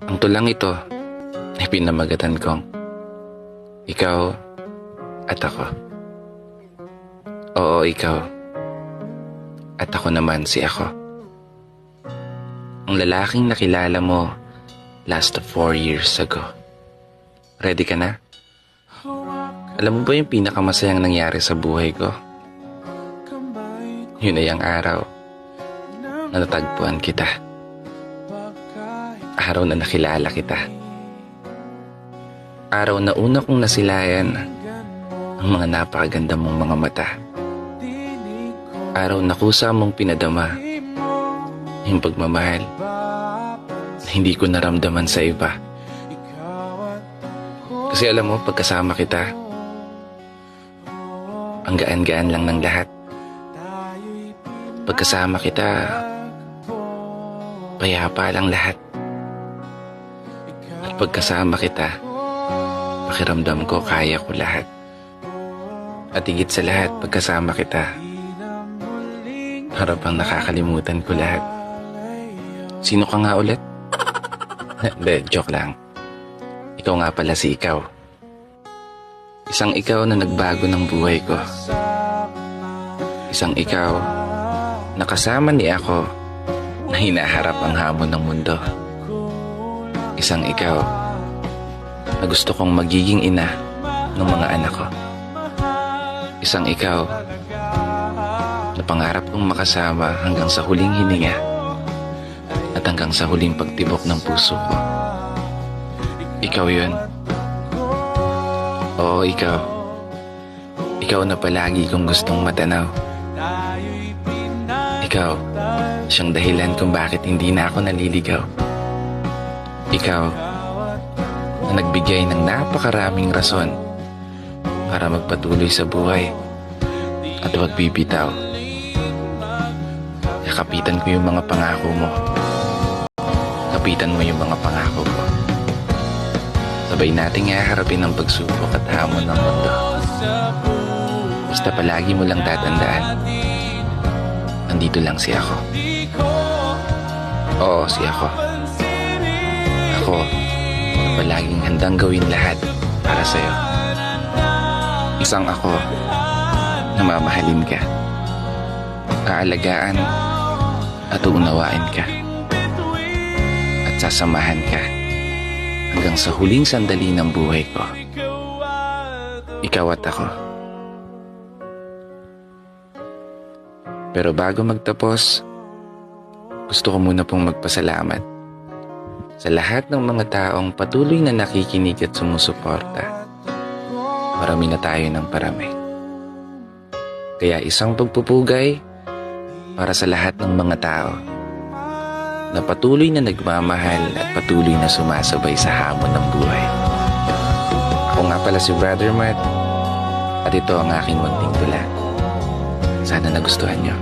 Ang tulang ito ay pinamagatan kong ikaw at ako. Oo, ikaw. At ako naman si ako. Ang lalaking nakilala mo last 4 years ago. Ready ka na? Alam mo ba yung pinakamasayang nangyari sa buhay ko? Yun ay ang araw na natagpuan kita. Araw na nakilala kita. Araw na una kong nasilayan ang mga napakaganda mong mga mata. Araw na kusa mong pinadama yung pagmamahal na hindi ko naramdaman sa iba. Kasi alam mo, pagkasama kita, ang gaan-gaan lang ng lahat. Pagkasama kita, payapa lang lahat. At pagkasama kita, pakiramdam ko kaya ko lahat. At higit sa lahat, pagkasama kita, para bang nakakalimutan ko lahat. Sino ka nga ulit? Hindi, joke lang. Ikaw nga pala si ikaw. Isang ikaw na nagbago ng buhay ko. Isang ikaw na kasama ni ako na hinaharap ang hamon ng mundo. Isang ikaw na gusto kong magiging ina ng mga anak ko. Isang ikaw na pangarap kong makasama hanggang sa huling hininga at hanggang sa huling pagtibok ng puso ko. Ikaw yun. Oo, ikaw. Ikaw na palagi kong gustong matanaw. Ikaw, siyang dahilan kung bakit hindi na ako naliligaw. Ikaw, na nagbigay ng napakaraming rason para magpatuloy sa buhay at huwag bibitaw. Kapitan ko yung mga pangako mo. Kapitan mo yung mga pangako ko. Sabay nating haharapin ang pagsubok at hamon ng mundo. Basta palagi mo lang tatandaan, nandito lang si ako. Oo, si ako. Ako, na palaging handang gawin lahat para sa'yo. Isang ako na mamahalin ka, aalagaan at uunawain ka, at sasamahan ka hanggang sa huling sandali ng buhay ko. Ikaw at ako. Pero bago magtapos, gusto ko muna pong magpasalamat sa lahat ng mga taong patuloy na nakikinig at sumusuporta. Marami na tayo ng parami. Kaya isang pagpupugay para sa lahat ng mga tao na patuloy na nagmamahal at patuloy na sumasabay sa hamon ng buhay. Ako nga pala si Brother Matt at ito ang aking munting tula. Sana nagustuhan niyo.